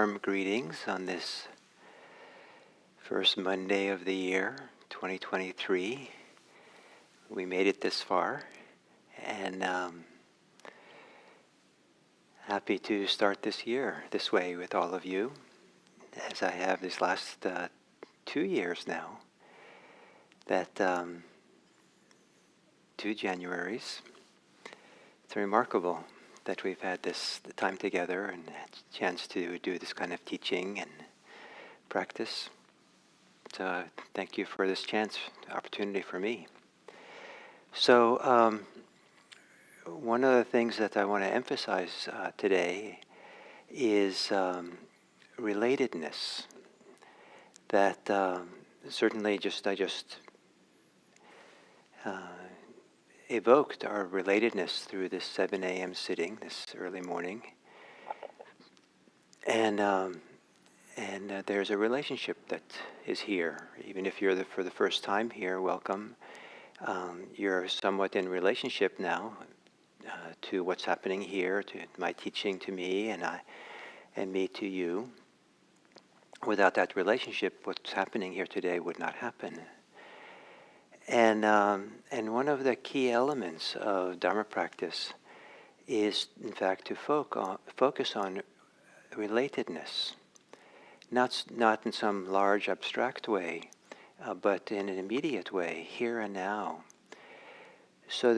warm greetings on this first Monday of the year, 2023. We made it this far, and happy to start this year this way with all of you, as I have these last 2 years now, that 2 Januaries. It's remarkable that we've had this time together and had a chance to do this kind of teaching and practice. So thank you for this chance, opportunity for me. So one of the things that I want to emphasize today is relatedness. That certainly I just evoked our relatedness through this 7 a.m. sitting this early morning, and there's a relationship that is here. Even if you're for the first time here, welcome. You're somewhat in relationship now to what's happening here, to my teaching to me, and me to you. Without that relationship, what's happening here today would not happen. And one of the key elements of Dharma practice is, in fact, to focus on relatedness, not in some large abstract way, but in an immediate way, here and now. So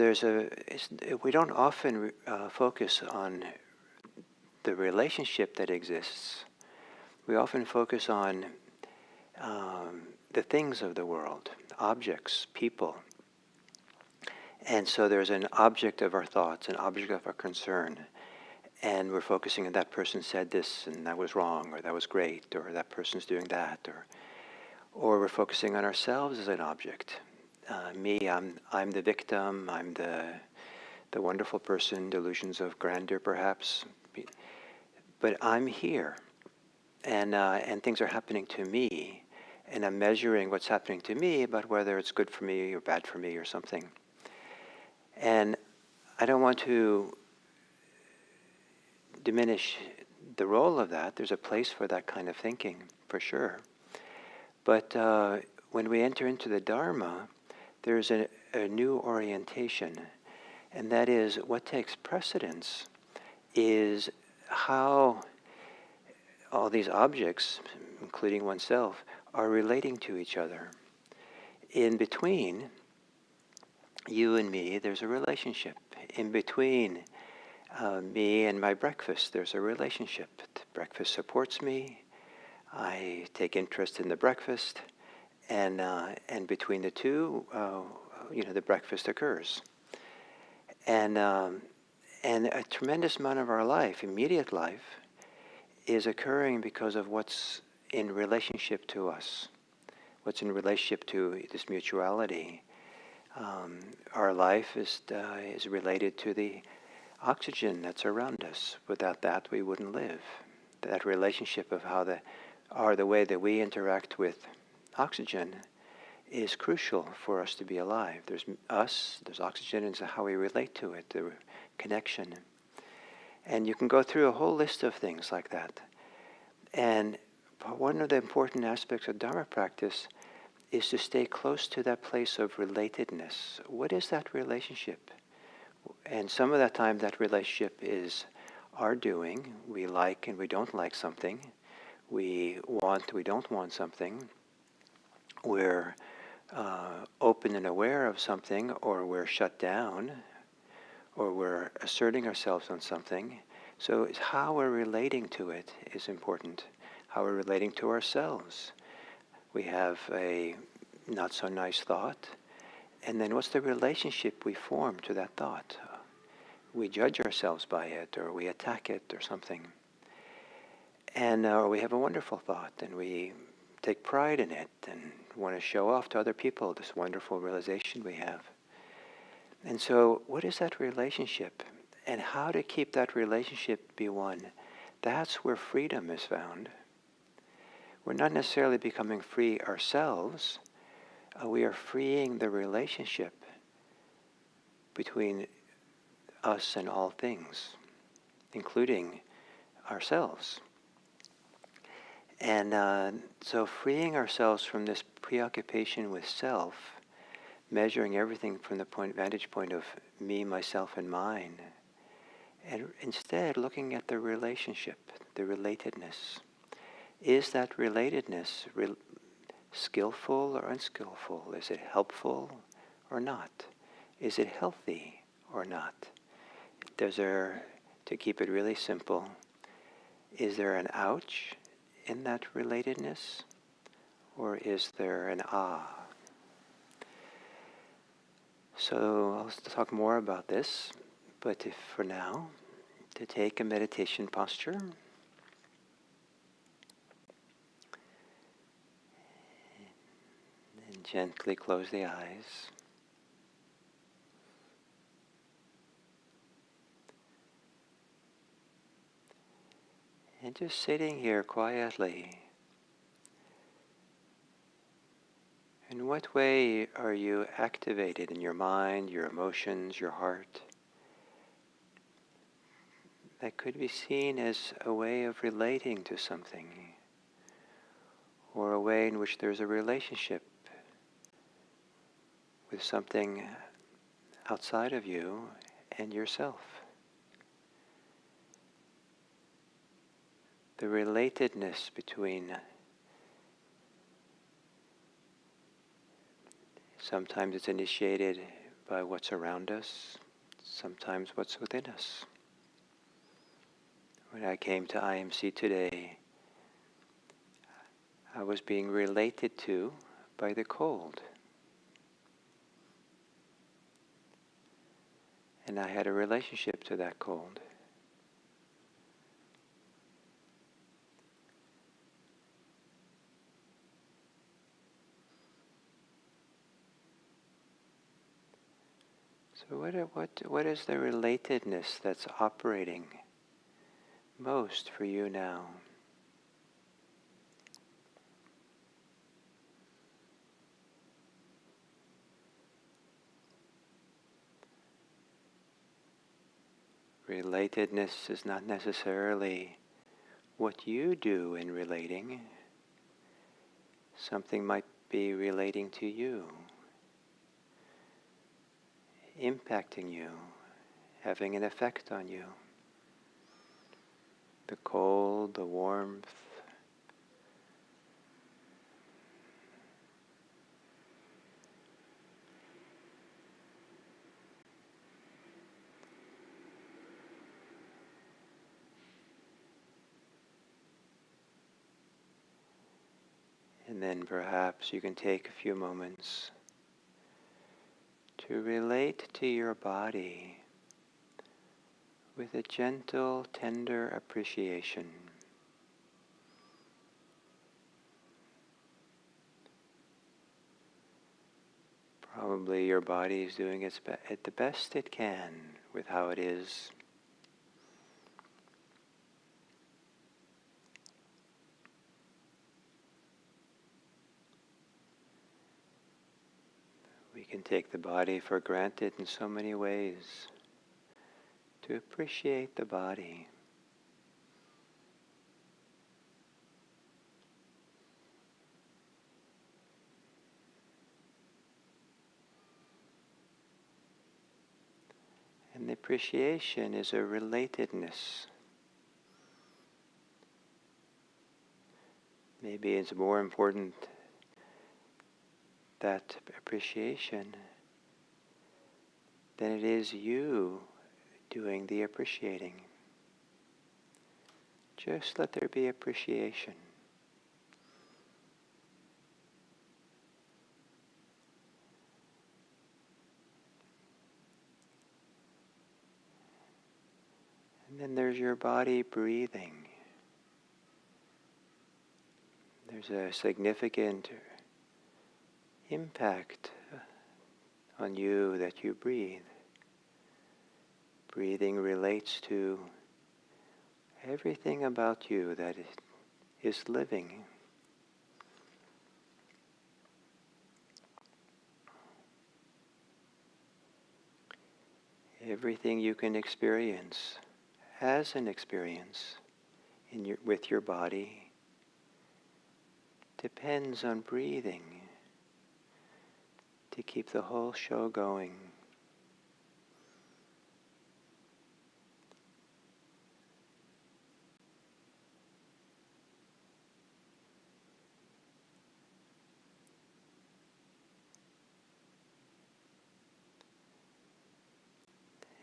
we don't often focus on the relationship that exists. We often focus on the things of the world, objects, people. And so there's an object of our thoughts, an object of our concern, and we're focusing on that person said this and that was wrong, or that was great, or that person's doing that, or we're focusing on ourselves as an object. Me, I'm the victim, I'm the wonderful person, delusions of grandeur perhaps, but I'm here, and things are happening to me, and I'm measuring what's happening to me about whether it's good for me or bad for me or something. And I don't want to diminish the role of that. There's a place for that kind of thinking, for sure. But when we enter into the Dharma, there's a new orientation, and that is what takes precedence is how all these objects, including oneself, are relating to each other. In between you and me, there's a relationship. In between me and my breakfast, there's a relationship. The breakfast supports me. I take interest in the breakfast, and between the two, the breakfast occurs. And a tremendous amount of our life, immediate life, is occurring because of what's in relationship to us, what's in relationship to this mutuality. Our life is related to the oxygen that's around us. Without that, we wouldn't live. That relationship of how the way that we interact with oxygen is crucial for us to be alive. There's us, there's oxygen, and how we relate to it, the connection. And you can go through a whole list of things like that. And one of the important aspects of Dharma practice is to stay close to that place of relatedness. What is that relationship? And some of that time that relationship is our doing. We like and we don't like something. We don't want something. We're open and aware of something, or we're shut down, or we're asserting ourselves on something. So it's how we're relating to it is important. How we're relating to ourselves. We have a not so nice thought, and then what's the relationship we form to that thought? We judge ourselves by it, or we attack it, or something. And or we have a wonderful thought, and we take pride in it, and want to show off to other people this wonderful realization we have. And so, what is that relationship? And how to keep that relationship be one? That's where freedom is found. We're not necessarily becoming free ourselves. We are freeing the relationship between us and all things, including ourselves. And so freeing ourselves from this preoccupation with self, measuring everything from the vantage point of me, myself, and mine, and instead looking at the relationship, the relatedness. Is that relatedness skillful or unskillful? Is it helpful or not? Is it healthy or not? To keep it really simple, is there an ouch in that relatedness, or is there an ah? So I'll talk more about this, but if for now, to take a meditation posture, and gently close the eyes. And just sitting here quietly. In what way are you activated in your mind, your emotions, your heart? That could be seen as a way of relating to something, or a way in which there's a relationship with something outside of you and yourself. The relatedness between sometimes it's initiated by what's around us, sometimes what's within us. When I came to IMC today, I was being related to by the cold. And I had a relationship to that cold. So what is the relatedness that's operating most for you now? Relatedness is not necessarily what you do in relating. Something might be relating to you, impacting you, having an effect on you. The cold, the warmth, and then perhaps you can take a few moments to relate to your body with a gentle, tender appreciation. Probably your body is doing the best it can with how it is. We can take the body for granted in so many ways. To appreciate the body. And the appreciation is a relatedness. Maybe it's more important, that appreciation, than it is you doing the appreciating. Just let there be appreciation. And then there's your body breathing. There's a significant impact on you that you breathe. Breathing relates to everything about you that is living. Everything you can experience as an experience with your body depends on breathing to keep the whole show going.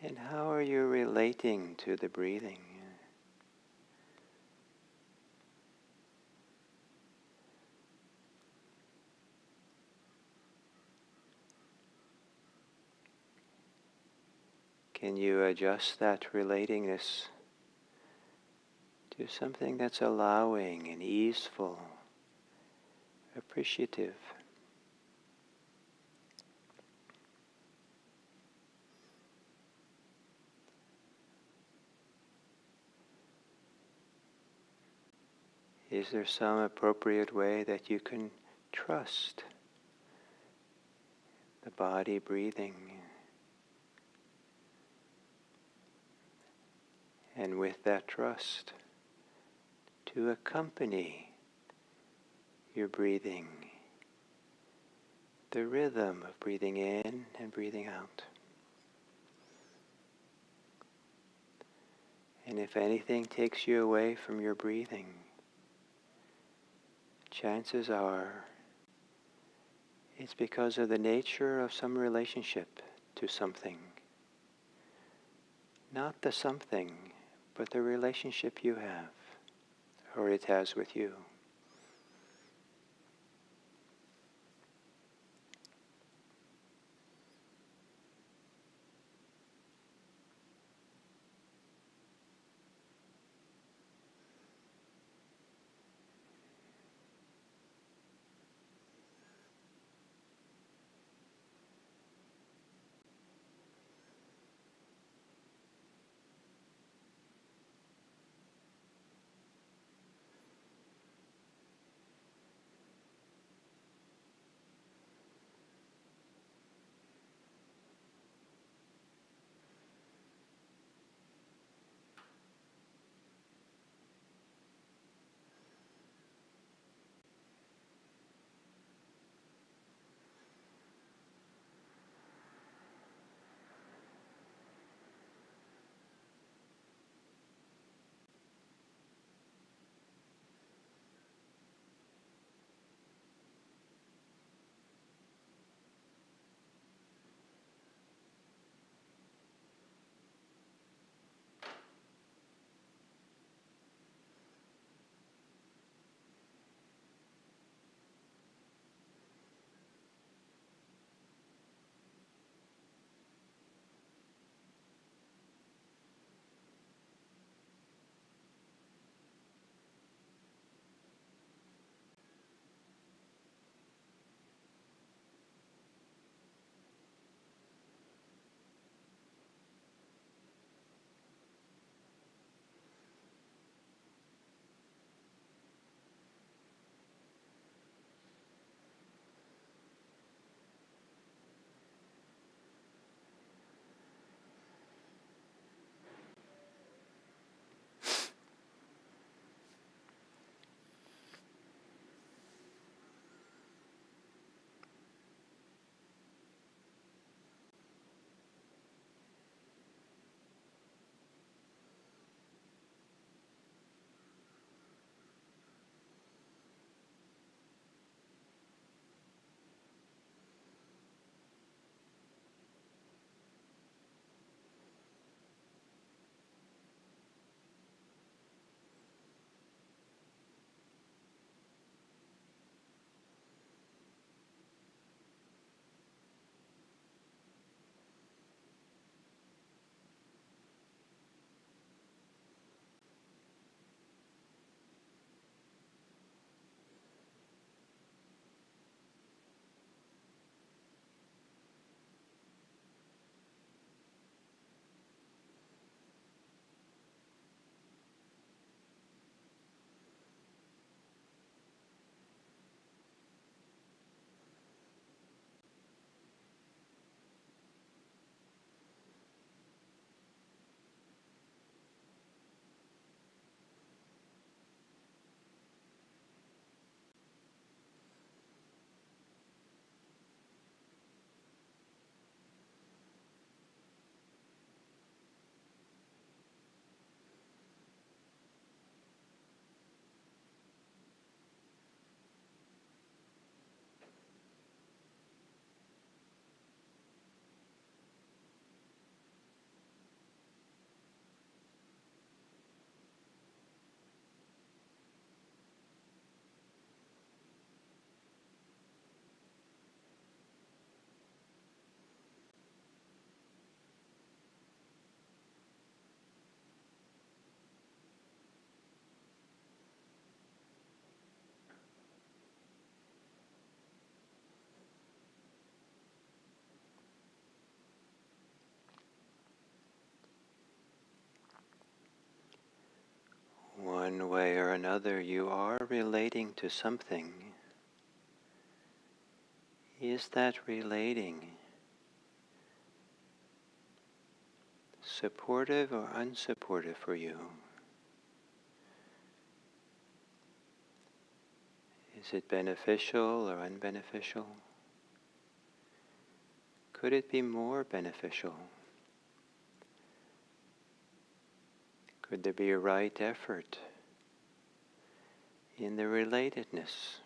And how are you relating to the breathing? Can you adjust that relatingness to something that's allowing and easeful, appreciative? Is there some appropriate way that you can trust the body breathing? And with that trust, to accompany your breathing, the rhythm of breathing in and breathing out. And if anything takes you away from your breathing, chances are it's because of the nature of some relationship to something. Not the something, but the relationship you have, or it has with you. way or another you are relating to something. Is that relating supportive or unsupportive for you? Is it beneficial or unbeneficial? Could it be more beneficial? Could there be a right effort in the relatedness?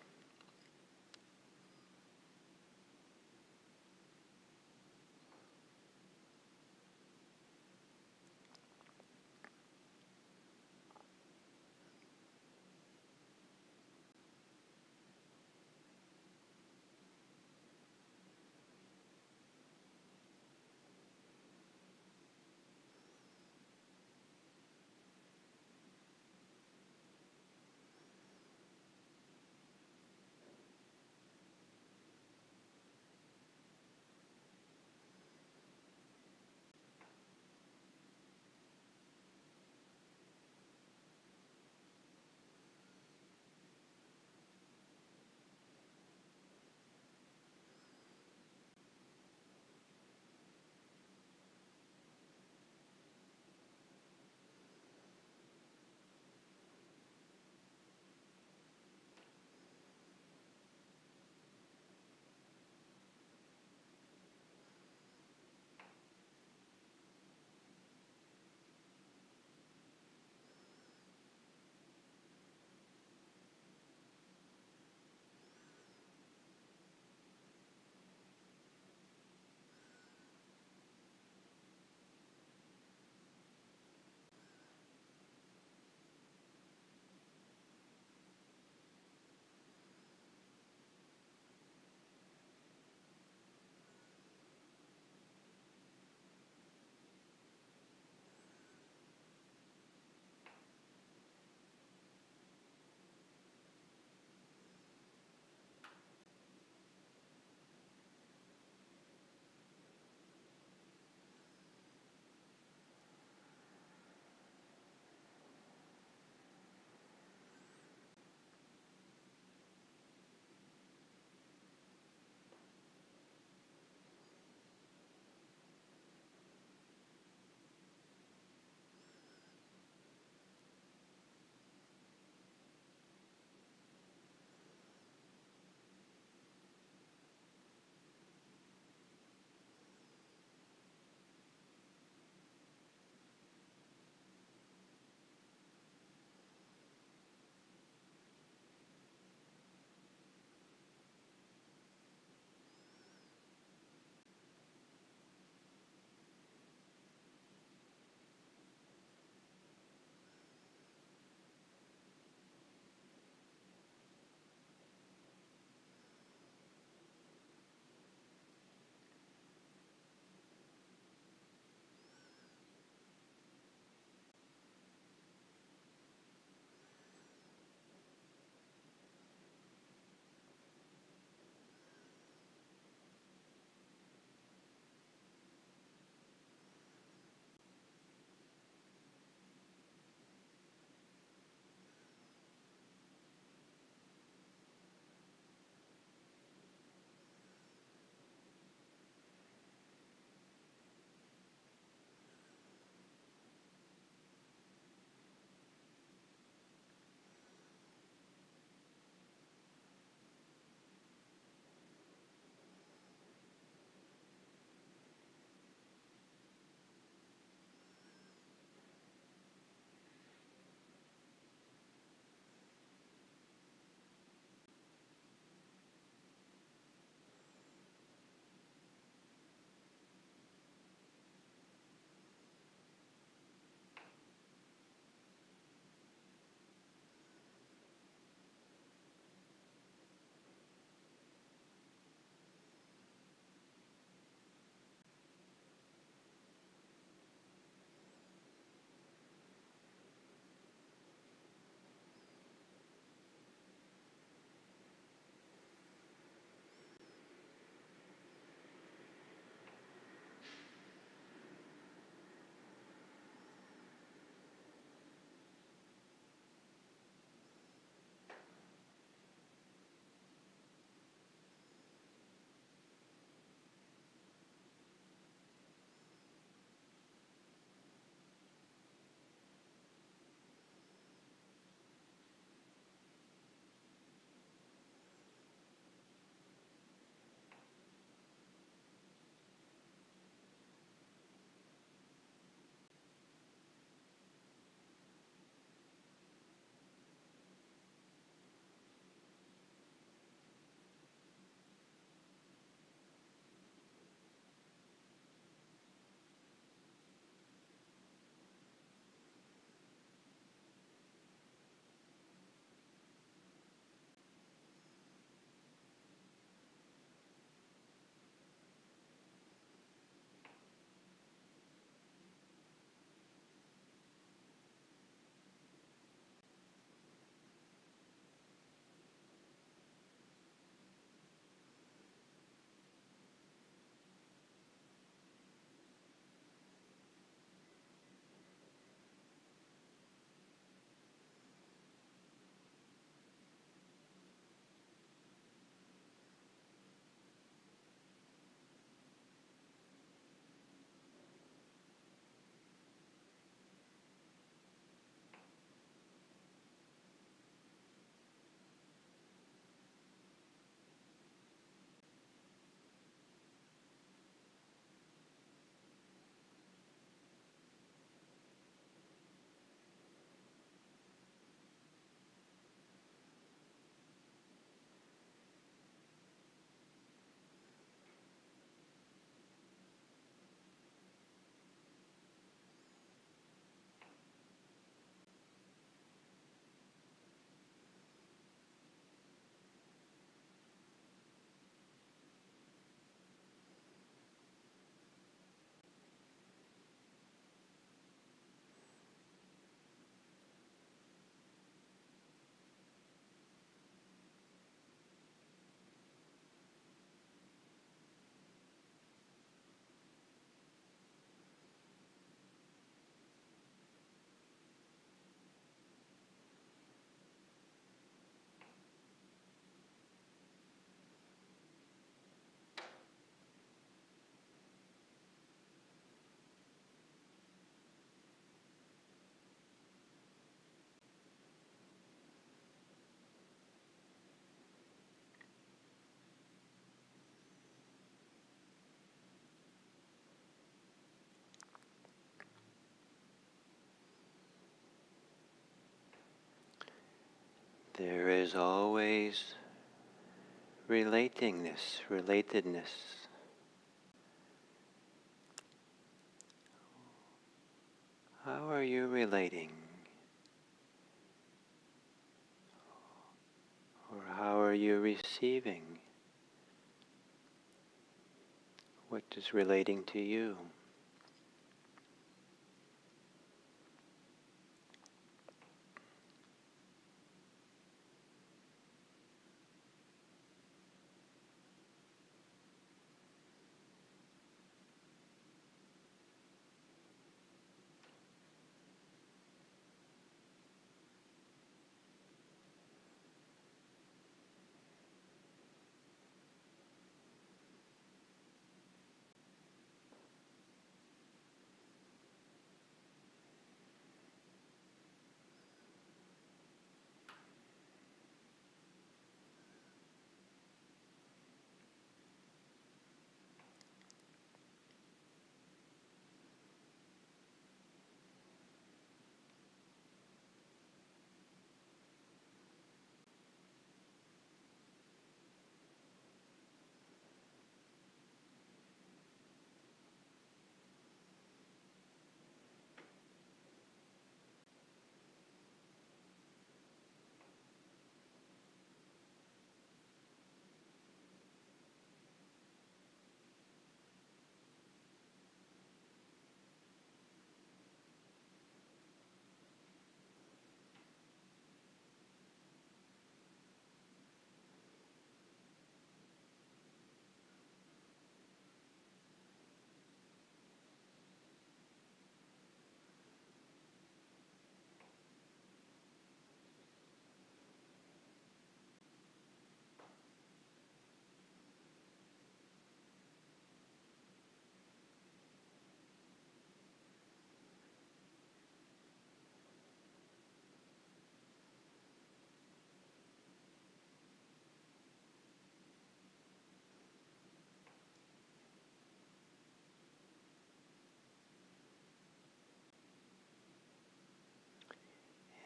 there is always relatedness. How are you relating? Or how are you receiving what is relating to you?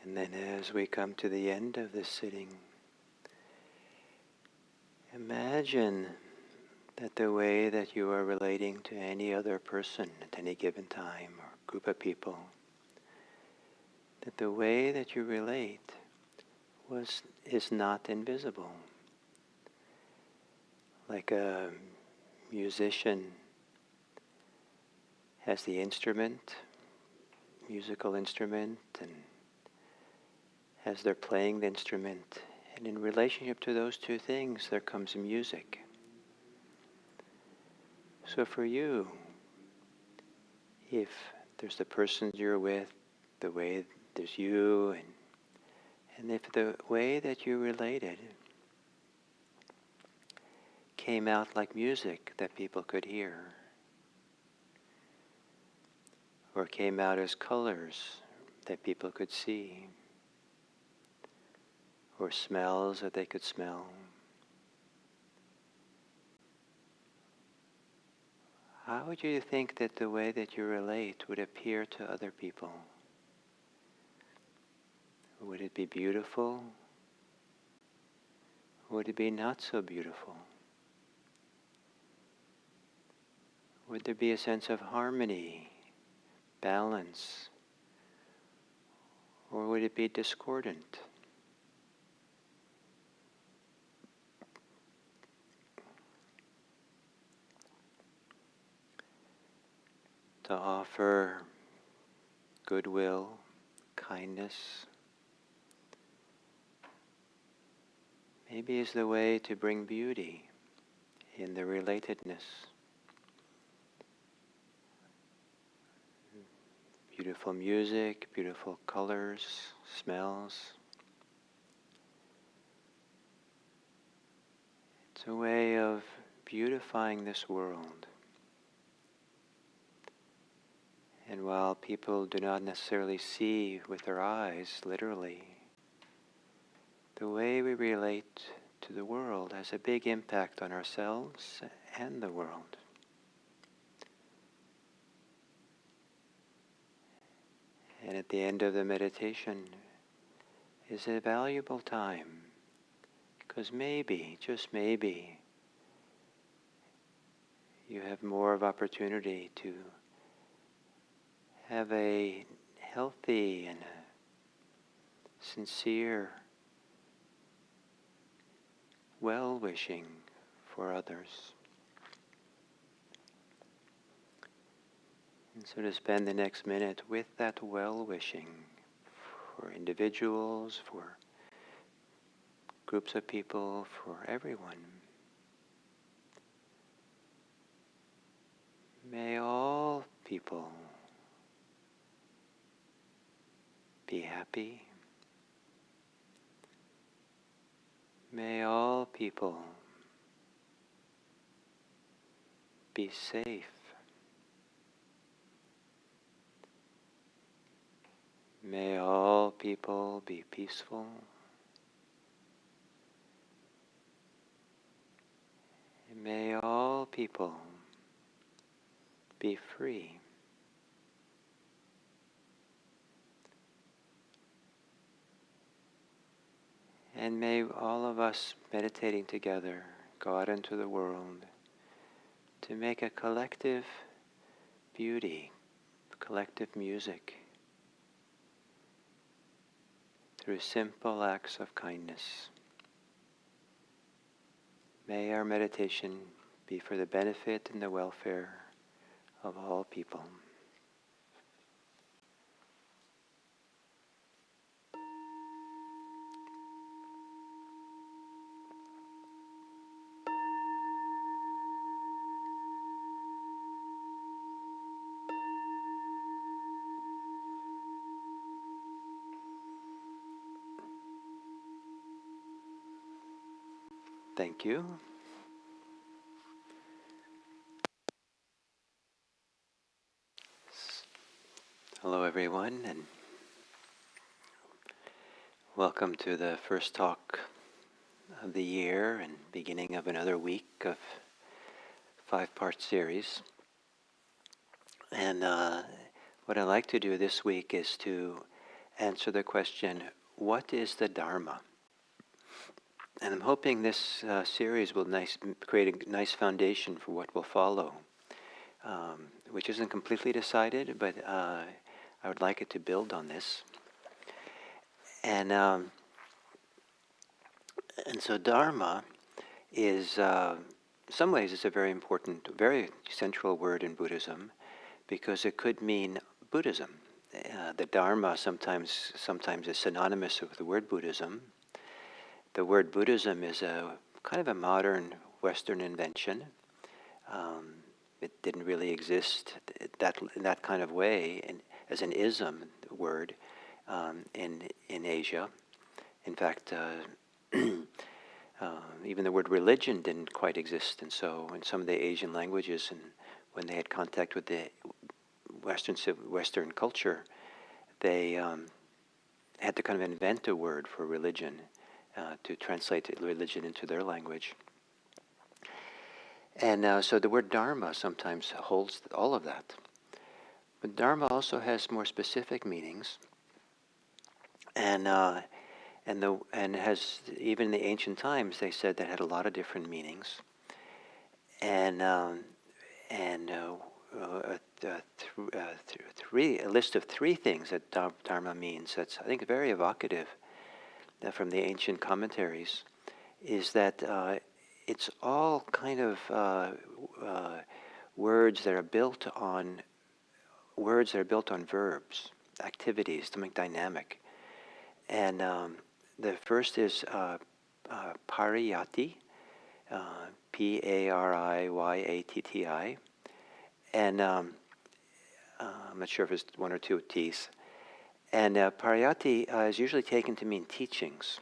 And then as we come to the end of this sitting, imagine that the way that you are relating to any other person at any given time or group of people, that the way that you relate is not invisible. Like a musician has the instrument, musical instrument, and as they're playing the instrument, and in relationship to those two things, there comes music. So for you, if there's the person you're with, the way there's you, and if the way that you related came out like music that people could hear, or came out as colors that people could see, or smells that they could smell, how would you think that the way that you relate would appear to other people? Would it be beautiful? Would it be not so beautiful? Would there be a sense of harmony, balance, or would it be discordant? To offer goodwill, kindness, maybe is the way to bring beauty in the relatedness. Beautiful music, beautiful colors, smells. It's a way of beautifying this world. And while people do not necessarily see with their eyes, literally, the way we relate to the world has a big impact on ourselves and the world. And at the end of the meditation, is a valuable time, because maybe, just maybe, you have more of opportunity to have a healthy and a sincere well-wishing for others. And so to spend the next minute with that well-wishing for individuals, for groups of people, for everyone. May all people be happy. May all people be safe. May all people be peaceful. And may all people be free. And may all of us meditating together go out into the world to make a collective beauty, collective music, through simple acts of kindness. May our meditation be for the benefit and the welfare of all people. Thank you. Hello everyone, and welcome to the first talk of the year and beginning of another week of 5-part series. And what I'd like to do this week is to answer the question, what is the Dharma? And I'm hoping this series will create a nice foundation for what will follow, which isn't completely decided, but I would like it to build on this. And so Dharma is, in some ways, it's a very important, very central word in Buddhism, because it could mean Buddhism. The Dharma sometimes is synonymous with the word Buddhism. The word Buddhism is a kind of a modern Western invention. It didn't really exist in that kind of way as an ism word in Asia. In fact, even the word religion didn't quite exist, and so in some of the Asian languages, and when they had contact with the Western culture, they had to kind of invent a word for religion to translate religion into their language. And so the word Dharma sometimes holds all of that. But Dharma also has more specific meanings, and has, even in the ancient times, they said that had a lot of different meanings. And a list of 3 things that Dharma means, that's, I think, very evocative from the ancient commentaries, is that it's all kind of words that are built on verbs, activities, something dynamic. And the first is pariyatti, P-A-R-I-Y-A-T-T-I, and I'm not sure if it's 1 or 2 T's. And pariyatti is usually taken to mean teachings,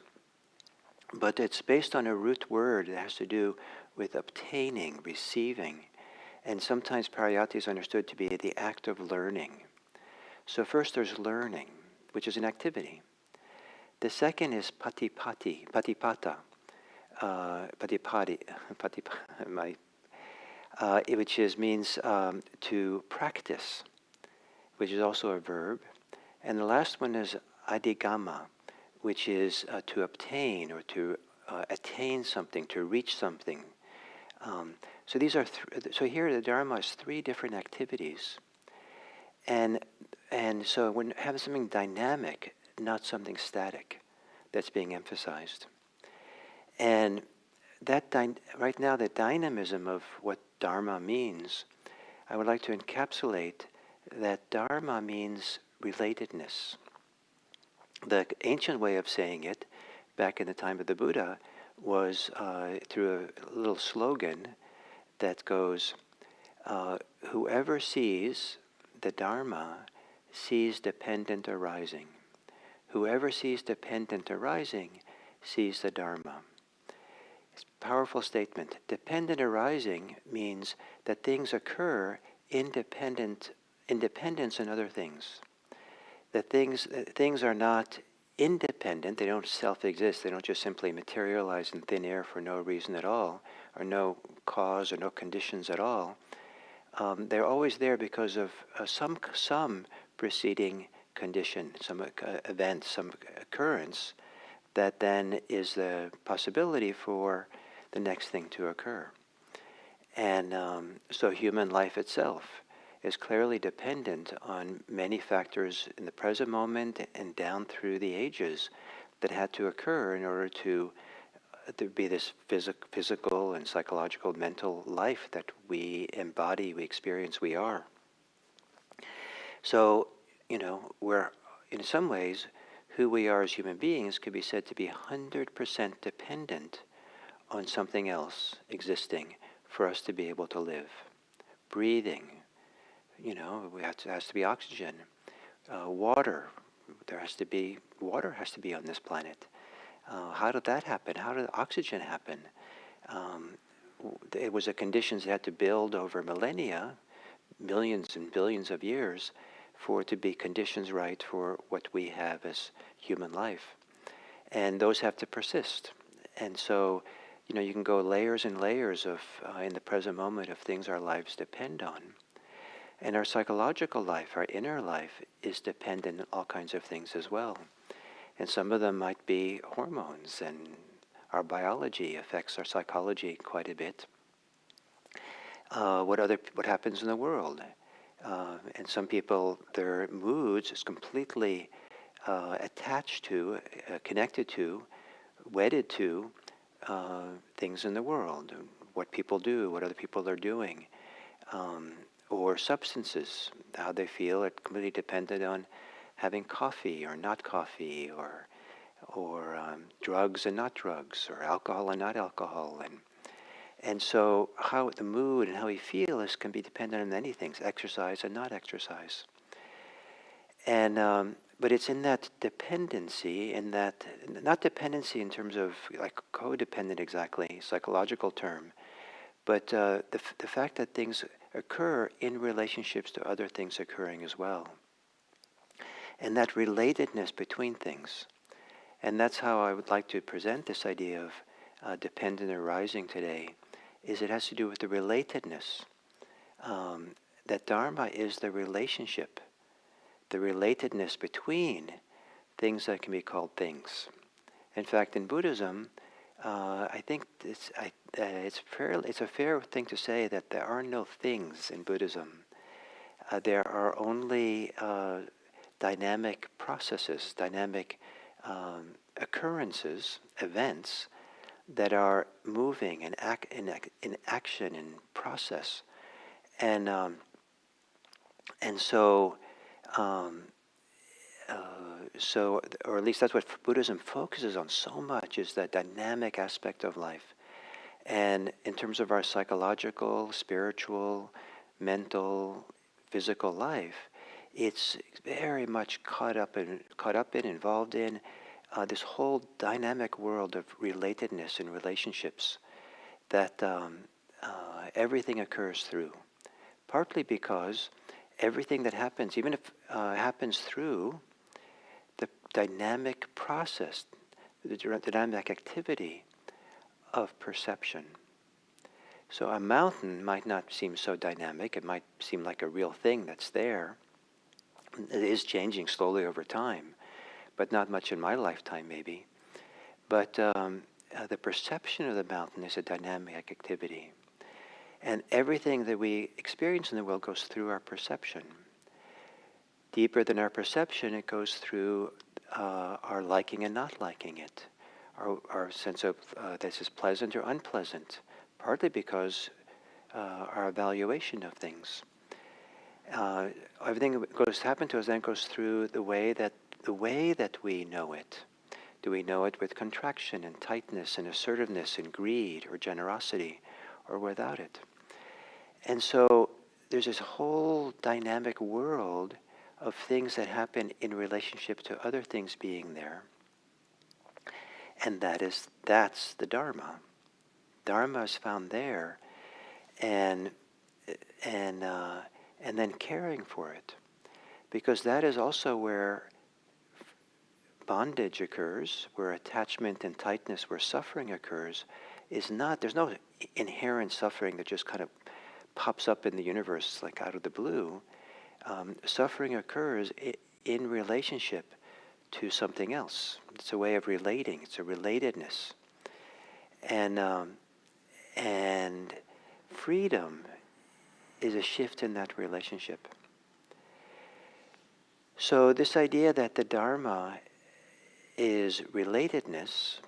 but it's based on a root word that has to do with obtaining, receiving, and sometimes pariyatti is understood to be the act of learning. So first there's learning, which is an activity. The second is patipata, which means to practice, which is also a verb. And the last one is adhigama, which is to obtain or to attain something, to reach something. So these are so here the Dharma is three different activities, and so when having something dynamic, not something static, that's being emphasized. And that right now, the dynamism of what Dharma means, I would like to encapsulate that Dharma means relatedness. The ancient way of saying it, back in the time of the Buddha, was through a little slogan that goes, whoever sees the Dharma sees dependent arising. Whoever sees dependent arising sees the Dharma. It's a powerful statement. Dependent arising means that things occur independence in other things. That things are not independent, they don't self-exist, they don't just simply materialize in thin air for no reason at all, or no cause or no conditions at all. They're always there because of some preceding condition, some event, some occurrence that then is the possibility for the next thing to occur. And so human life itself is clearly dependent on many factors in the present moment and down through the ages that had to occur in order to be this physical and psychological, mental life that we embody, we experience, we are. So, we're, in some ways, who we are as human beings could be said to be 100% dependent on something else existing for us to be able to live. Breathing, has to be oxygen. Water, water has to be on this planet. How did that happen? How did oxygen happen? It was a conditions that had to build over millennia, millions and billions of years, for it to be conditions right for what we have as human life. And those have to persist. And so, you can go layers and layers of, in the present moment, of things our lives depend on. And our psychological life, our inner life, is dependent on all kinds of things as well. And some of them might be hormones, and our biology affects our psychology quite a bit. What happens in the world? And some people, their moods is completely attached to, connected to, wedded to things in the world, what people do, what other people are doing, or substances, how they feel. It completely dependent on having coffee or not coffee, or drugs and not drugs, or alcohol and not alcohol, and so how the mood and how we feel can be dependent on many things, exercise and not exercise. And but it's in that dependency, in that, not dependency in terms of like codependent exactly, psychological term, but the fact that things occur in relationships to other things occurring as well. And that relatedness between things. And that's how I would like to present this idea of dependent arising today, is it has to do with the relatedness. That Dharma is the relationship, the relatedness between things that can be called things. In fact, in Buddhism, I think it's a fair thing to say that there are no things in Buddhism. There are only dynamic processes, dynamic occurrences, events that are moving and in action and process, and so, or at least that's what Buddhism focuses on so much, is that dynamic aspect of life. And in terms of our psychological, spiritual, mental, physical life, it's very much caught up in, involved in this whole dynamic world of relatedness and relationships that everything occurs through. Partly because everything that happens, even if happens through the dynamic process, the dynamic activity of perception. So a mountain might not seem so dynamic. It might seem like a real thing that's there. It is changing slowly over time. but not much in my lifetime maybe. But the perception of the mountain is a dynamic activity. And everything that we experience in the world goes through our perception. Deeper than our perception, it goes through our liking and not liking it, our sense of this is pleasant or unpleasant, partly because our evaluation of things. Everything that goes to happen to us then goes through the way that we know it. Do we know it with contraction and tightness and assertiveness and greed or generosity, or without it? And so there's this whole dynamic world of things that happen in relationship to other things being there. And that's the Dharma. Dharma is found there, and then caring for it, because that is also where bondage occurs, where attachment and tightness, where suffering occurs. There's no inherent suffering that just kind of pops up in the universe like out of the blue. Suffering occurs in relationship to something else. It's a way of relating. It's a relatedness. And freedom is a shift in that relationship. So this idea that the Dharma is relatedness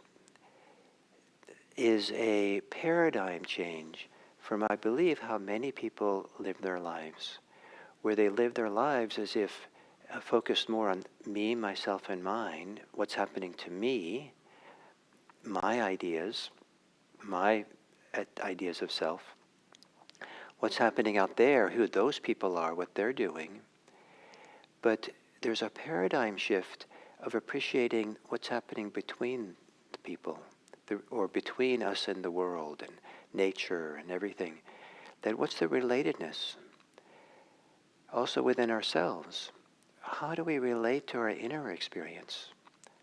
is a paradigm change from, I believe, how many people live their lives, where they live their lives as if focused more on me, myself, and mine, what's happening to me, my ideas of self, what's happening out there, who those people are, what they're doing. But there's a paradigm shift of appreciating what's happening between the people, or between us and the world and nature and everything. That what's the relatedness? Also within ourselves. How do we relate to our inner experience?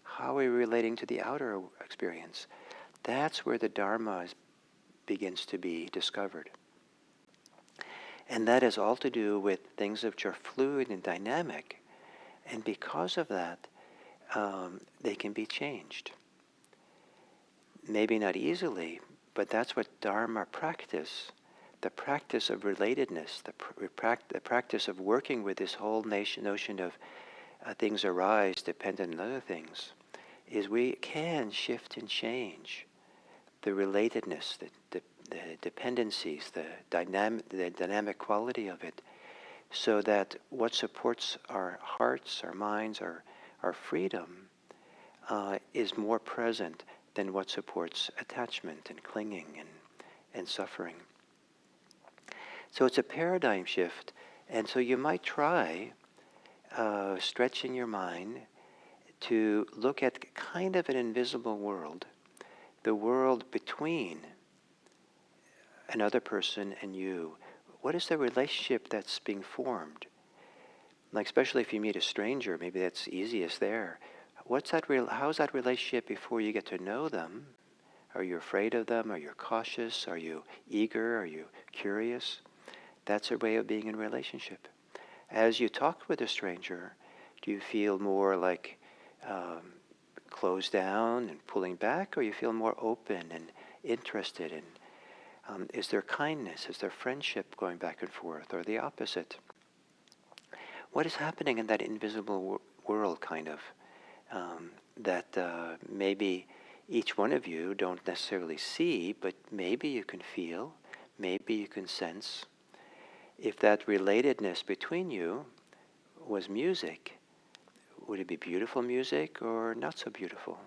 How are we relating to the outer experience? That's where the Dharma begins to be discovered. And that has all to do with things which are fluid and dynamic. And because of that, they can be changed. Maybe not easily, but that's what Dharma practice, the practice of relatedness, the practice of working with this whole notion of things arise dependent on other things, is we can shift and change the relatedness, the dependencies, the dynamic quality of it, so that what supports our hearts, our minds, our freedom is more present than what supports attachment and clinging and suffering. So it's a paradigm shift, and so you might try stretching your mind to look at kind of an invisible world, the world between another person and you. What is the relationship that's being formed? Like, especially if you meet a stranger, maybe that's easiest there. How's that relationship before you get to know them? Are you afraid of them? Are you cautious? Are you eager? Are you curious? That's a way of being in relationship. As you talk with a stranger, do you feel more like closed down and pulling back, or you feel more open and interested in? Is there kindness? Is there friendship going back and forth, or the opposite? What is happening in that invisible world, kind of, that maybe each one of you don't necessarily see, but maybe you can feel, maybe you can sense? If that relatedness between you was music, would it be beautiful music or not so beautiful?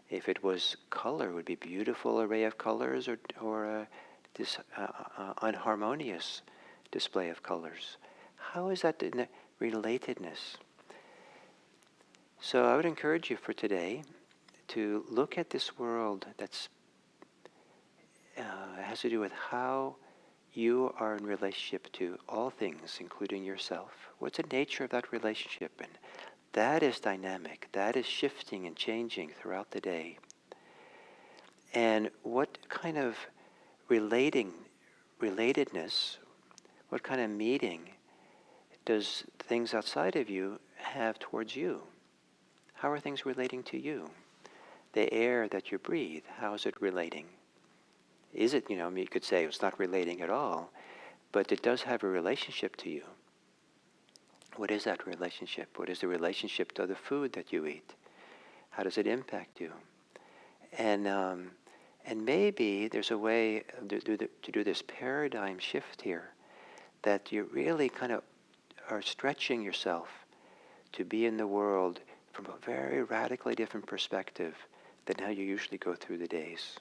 If it was color, would it be beautiful array of colors or this unharmonious display of colors? How is that in the relatedness? So I would encourage you for today to look at this world that's has to do with how you are in relationship to all things, including yourself. What's the nature of that relationship? And that is dynamic. That is shifting and changing throughout the day. And what kind of relatedness, what kind of meeting does things outside of you have towards you? How are things relating to you? The air that you breathe, how is it relating? Is it, you could say it's not relating at all, but it does have a relationship to you. What is that relationship? What is the relationship to the food that you eat? How does it impact you? And maybe there's a way to do this paradigm shift here, that you really kind of are stretching yourself to be in the world from a very radically different perspective than how you usually go through the days.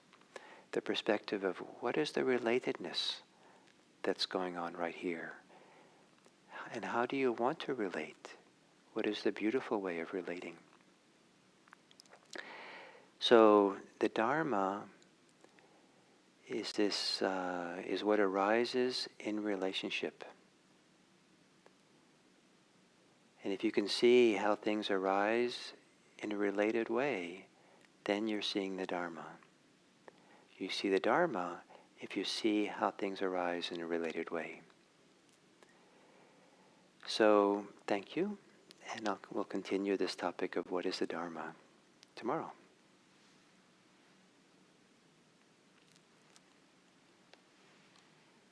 The perspective of what is the relatedness that's going on right here? And how do you want to relate? What is the beautiful way of relating? So the Dharma is what arises in relationship. And if you can see how things arise in a related way, then you're seeing the Dharma. You see the Dharma if you see how things arise in a related way. So thank you, and we'll continue this topic of what is the Dharma tomorrow.